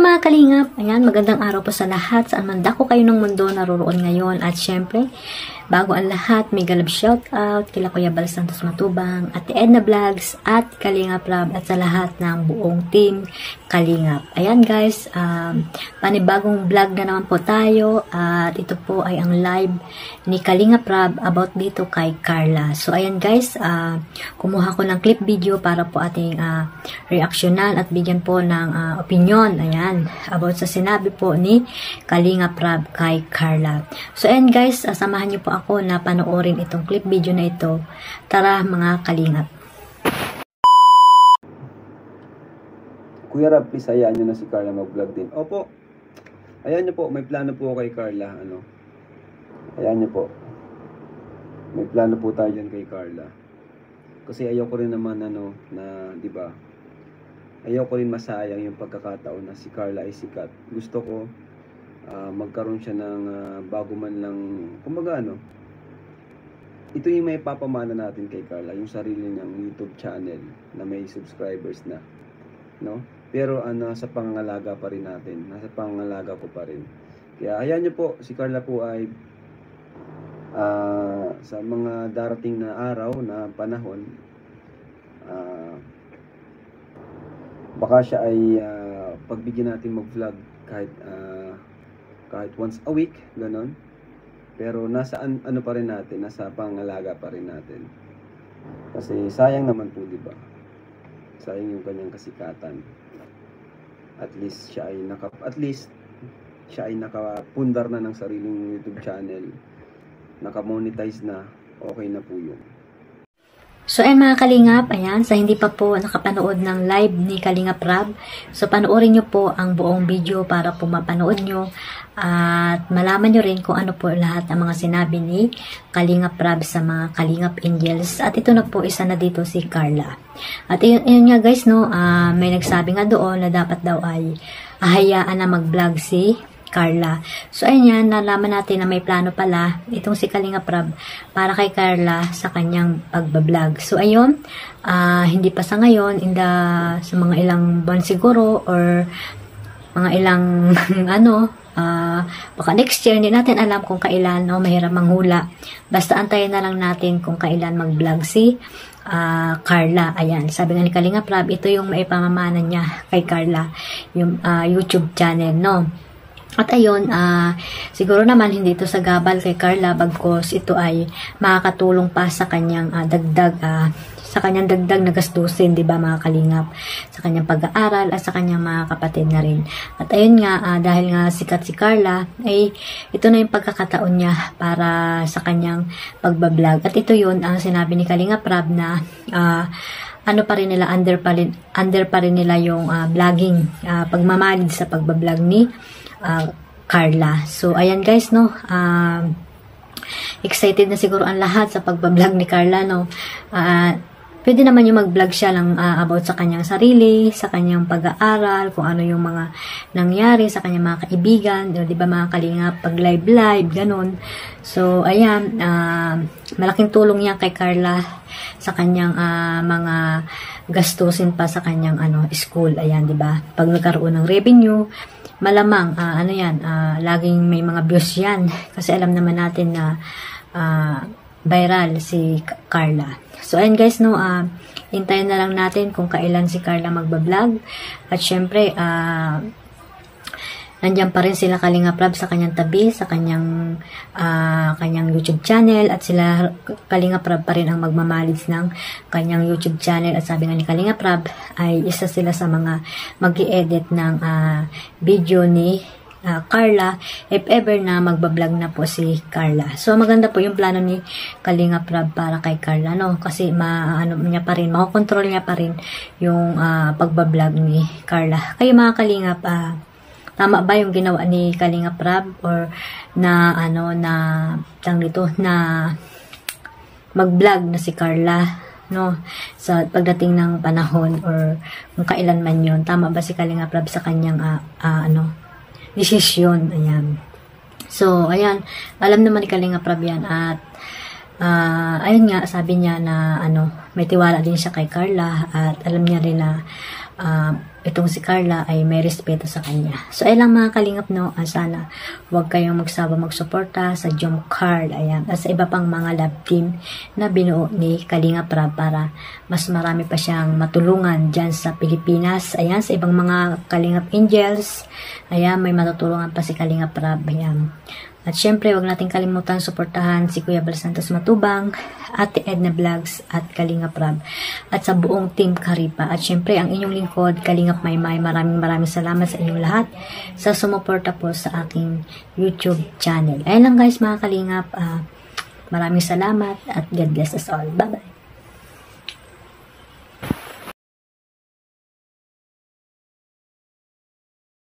mga kalingap, ayan, magandang araw po sa lahat. Saan man dako kayo ng mundo naroon ngayon. At syempre, bago ang lahat, mega love shoutout kila Kuya Bal Santos Matubang, Ate Edna Vlogs, at Kalingap Rab, at sa lahat ng buong team Kalingap. Ayan guys, panibagong vlog na naman po tayo. At ito po ay ang live ni Kalingap Rab about dito kay Carla. So ayan guys, kumuha ko ng clip video para po ating reaksyonan at bigyan po ng opinion, ayan, about sa sinabi po ni Kalingap Rab kay Carla. So ayan guys, samahan niyo po ako na panoorin itong clip video na ito. Tara mga Kalingap. Kuya Rab, please hayaan nyo na si Carla mag-vlog din. Opo, ayan nyo po, may plano po kay Carla. Ayan nyo po, may plano po tayo dyan kay Carla. Kasi ayaw ko rin naman na, di ba, ayaw ko rin masayang yung pagkakataon na si Carla ay sikat. Gusto ko magkaroon siya ng bago man lang, kumbaga ito yung may papamana natin kay Carla, yung sarili niyang YouTube channel na may subscribers na, no? Pero nasa pangangalaga pa rin natin, nasa pangangalaga ko pa rin. Kaya ayan niyo po, si Carla po ay sa mga darating na araw na panahon, baka siya ay pagbigyan natin mag-vlog kahit once a week, ganon. Pero nasa ano pa rin natin, nasa pangalaga pa rin natin. Kasi sayang naman po, di ba? Sayang yung kanyang kasikatan. At least siya ay nakapundar na ng sariling YouTube channel. Naka-monetize na, okay na po yun. So ayan mga Kalingap, ayan, sa hindi pa po nakapanood ng live ni Kalingap Rab, so panoorin nyo po ang buong video para po mapanood nyo at malaman nyo rin kung ano po lahat ang mga sinabi ni Kalingap Rab sa mga Kalingap Angels. At ito na po, isa na dito si Carla. At yun nga guys, no, may nagsabi nga doon na dapat daw ay ahayaan na mag-vlog si Carla. So ayun yan, nalaman natin na may plano pala itong si Kalingap Rab para kay Carla sa kanyang pagbablog. So ayun, hindi pa sa ngayon, sa mga ilang buwan siguro or mga ilang baka next year, hindi natin alam kung kailan, no, mahirap manghula. Basta antayin na lang natin kung kailan mag-vlog si Carla. Ayan, sabi nga ni Kalingap Rab, ito yung maipamamana niya kay Carla, yung YouTube channel, no. At ayun, siguro naman hindi ito sagabal kay Carla, bagkos ito ay makakatulong pa sa kanyang dagdag na gastusin, di ba mga Kalingap, sa kanyang pag-aaral at sa kanyang mga kapatid na rin. At ayun nga, dahil nga sikat si Carla, ay ito na yung pagkakataon niya para sa kanyang pagbablog. At ito yun ang sinabi ni Kalingap Rab na pa rin nila, under pa rin nila yung vlogging, pagmamalig sa pagbablog ni Carla. So ayan guys, no, excited na siguro ang lahat sa pagbablog ni Carla, no. Pwede naman yung mag-vlog siya lang about sa kanyang sarili, sa kanyang pag-aaral, kung ano yung mga nangyari sa kanyang mga kaibigan, di ba mga Kalingap, pag live, ganun. So ayan, malaking tulong niya kay Carla sa kanyang mga gastusin pa sa kanyang school, ayan, di ba? Pag nagkaroon ng revenue, malamang laging may mga views yan kasi alam naman natin na viral si Carla. So ayan guys, no, hintayin na lang natin kung kailan si Carla magbablog. At syempre, nandiyan pa rin sila Kalingap Rab sa kanyang tabi, sa kanyang YouTube channel, at sila Kalingap Rab pa rin ang magmamalis ng kanyang YouTube channel. At sabi nga ni Kalingap Rab ay isa sila sa mga mag-i-edit ng video ni Carla if ever na magbablog na po si Carla. So maganda po yung plano ni Kalingap Rab para kay Carla, no, kasi makokontrol niya pa rin yung pagbablog ni Carla. Kayo mga Kalingap, tama ba yung ginawa ni Kalingap Rab or na mag-vlog na si Carla, no, sa pagdating ng panahon or kung kailan man yun? Tama ba si Kalingap Rab sa kanyang desisyon? Ayan. So ayan, alam naman ni Kalingap Rab yan. At ayun nga, sabi niya na may tiwala din siya kay Carla, at alam niya rin na itong si Carla ay may respeto sa kanya. So, ay lang mga kalingap, no, sana huwag kayong magsawa magsuporta sa Jom Carl, ayan, at sa iba pang mga love team na binuo ni Kalingap Rab para mas marami pa siyang matulungan dyan sa Pilipinas. Ayan, sa ibang mga Kalingap Angels, ayan, may matutulungan pa si Kalingap Rab, ayan. At syempre, huwag natin kalimutan suportahan si Kuya Bal Santos Matubang, Ate Edna Vlogs at Kalingap Rab at sa buong Team Karipa. At syempre, ang inyong lingkod, Kalingap Maymay, maraming salamat sa inyong lahat sa sumuporta po sa aking YouTube channel. Ayun lang guys mga Kalingap, maraming salamat at God bless us all. Bye-bye.